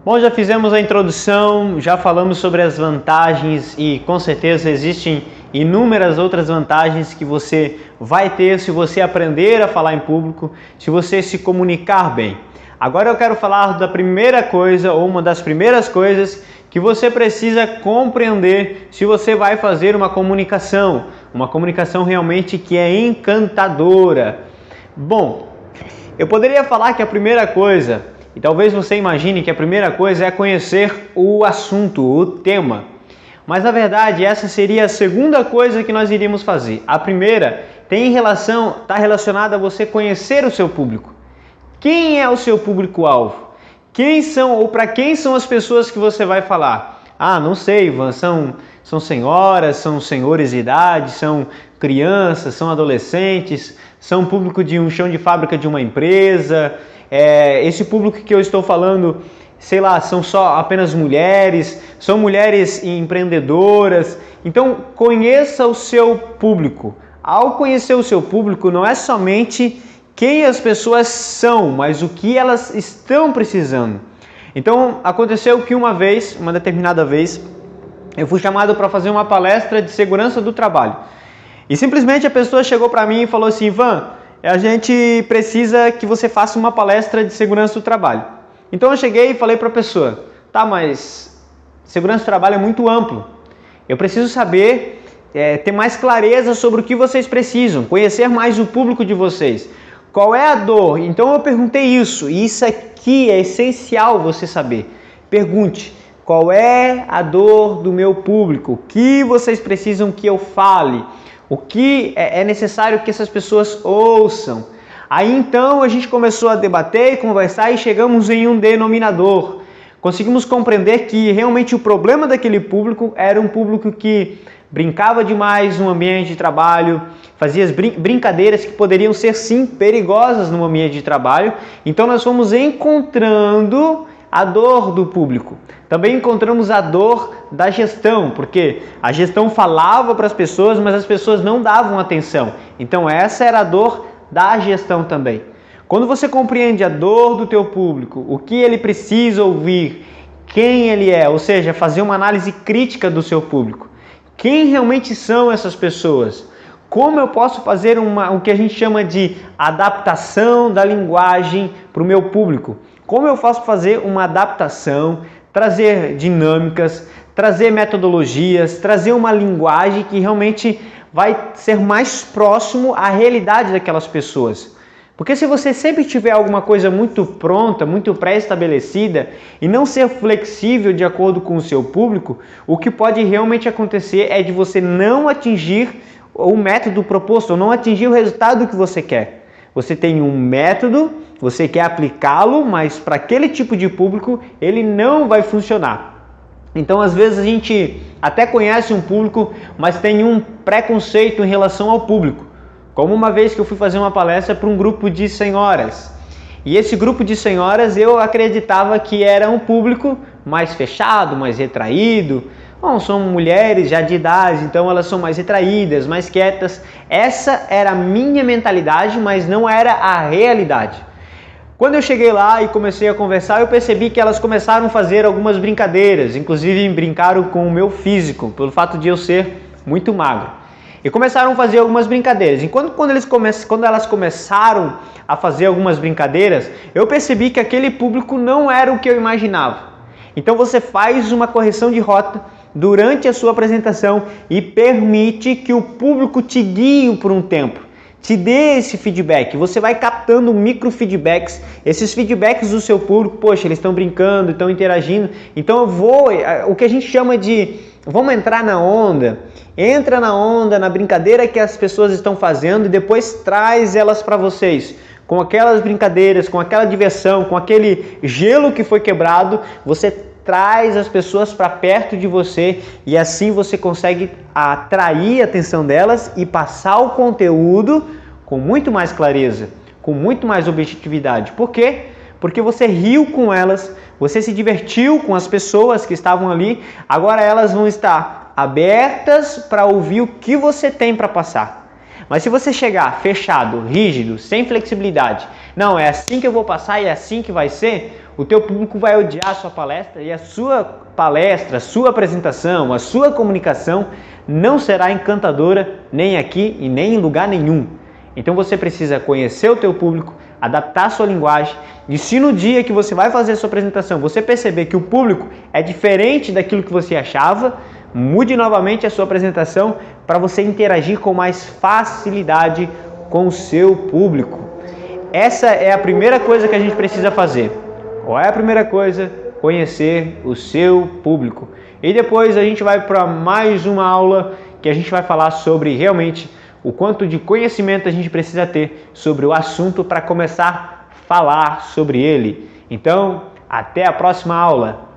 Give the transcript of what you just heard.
Bom, já fizemos a introdução, já falamos sobre as vantagens e com certeza existem inúmeras outras vantagens que você vai ter se você aprender a falar em público, se você se comunicar bem. Agora eu quero falar da primeira coisa, ou uma das primeiras coisas que você precisa compreender se você vai fazer uma comunicação realmente que é encantadora. Bom, eu poderia falar que a primeira coisa, e talvez você imagine que a primeira coisa é conhecer o assunto, o tema. Mas na verdade essa seria a segunda coisa que nós iríamos fazer. A primeira está relacionada a você conhecer o seu público. Quem é o seu público-alvo? Quem são ou para quem são as pessoas que você vai falar? Ah, não sei, Ivan, são senhoras, são senhores de idade, são crianças, são adolescentes, são público de um chão de fábrica de uma empresa. Esse público que eu estou falando, sei lá, são só apenas mulheres, são mulheres empreendedoras. Então, conheça o seu público. Ao conhecer o seu público, não é somente quem as pessoas são, mas o que elas estão precisando. Então, aconteceu que uma determinada vez, eu fui chamado para fazer uma palestra de segurança do trabalho. E simplesmente a pessoa chegou para mim e falou assim: Ivan, a gente precisa que você faça uma palestra de segurança do trabalho. Então eu cheguei e falei para a pessoa: tá, mas segurança do trabalho é muito amplo. Eu preciso saber, ter mais clareza sobre o que vocês precisam, conhecer mais o público de vocês. Qual é a dor? Então eu perguntei isso, e isso aqui é essencial você saber. Pergunte: qual é a dor do meu público? O que vocês precisam que eu fale? O que é necessário que essas pessoas ouçam? Aí então a gente começou a debater e conversar e chegamos em um denominador. Conseguimos compreender que realmente o problema daquele público era um público que brincava demais no ambiente de trabalho, fazia brincadeiras que poderiam ser sim perigosas no ambiente de trabalho. Então nós fomos encontrando a dor do público. Também encontramos a dor da gestão, porque a gestão falava para as pessoas, mas as pessoas não davam atenção. Então essa era a dor da gestão também. Quando você compreende a dor do teu público, o que ele precisa ouvir, quem ele é, ou seja, fazer uma análise crítica do seu público. Quem realmente são essas pessoas? Como eu posso fazer o que a gente chama de adaptação da linguagem para o meu público? Como eu faço fazer uma adaptação, trazer dinâmicas, trazer metodologias, trazer uma linguagem que realmente vai ser mais próximo à realidade daquelas pessoas? Porque se você sempre tiver alguma coisa muito pronta, muito pré-estabelecida e não ser flexível de acordo com o seu público, o que pode realmente acontecer é de você não atingir o método proposto, ou não atingir o resultado que você quer. Você tem um método, você quer aplicá-lo, mas para aquele tipo de público ele não vai funcionar. Então, às vezes a gente até conhece um público, mas tem um preconceito em relação ao público. Como uma vez que eu fui fazer uma palestra para um grupo de senhoras. E esse grupo de senhoras eu acreditava que era um público mais fechado, mais retraído. Bom, são mulheres já de idade, então elas são mais retraídas, mais quietas. Essa era a minha mentalidade, mas não era a realidade. Quando eu cheguei lá e comecei a conversar, eu percebi que elas começaram a fazer algumas brincadeiras. Inclusive brincaram com o meu físico, pelo fato de eu ser muito magro. E começaram a fazer algumas brincadeiras. Enquanto quando elas começaram a fazer algumas brincadeiras, eu percebi que aquele público não era o que eu imaginava. Então você faz uma correção de rota durante a sua apresentação e permite que o público te guie por um tempo. Te dê esse feedback. Você vai captando micro feedbacks. Esses feedbacks do seu público, poxa, eles estão brincando, estão interagindo. Então o que a gente chama de vamos entrar na onda. Entra na onda, na brincadeira que as pessoas estão fazendo e depois traz elas para vocês. Com aquelas brincadeiras, com aquela diversão, com aquele gelo que foi quebrado, você traz as pessoas para perto de você e assim você consegue atrair a atenção delas e passar o conteúdo com muito mais clareza, com muito mais objetividade. Por quê? Porque você riu com elas, você se divertiu com as pessoas que estavam ali, agora elas vão estar abertas para ouvir o que você tem para passar. Mas se você chegar fechado, rígido, sem flexibilidade, não, é assim que eu vou passar e é assim que vai ser, o teu público vai odiar a sua palestra e a sua palestra, a sua apresentação, a sua comunicação não será encantadora nem aqui e nem em lugar nenhum. Então você precisa conhecer o teu público, adaptar a sua linguagem, e se no dia que você vai fazer a sua apresentação você perceber que o público é diferente daquilo que você achava, mude novamente a sua apresentação para você interagir com mais facilidade com o seu público. Essa é a primeira coisa que a gente precisa fazer. Qual é a primeira coisa? Conhecer o seu público. E depois a gente vai para mais uma aula que a gente vai falar sobre realmente o quanto de conhecimento a gente precisa ter sobre o assunto para começar a falar sobre ele. Então, até a próxima aula!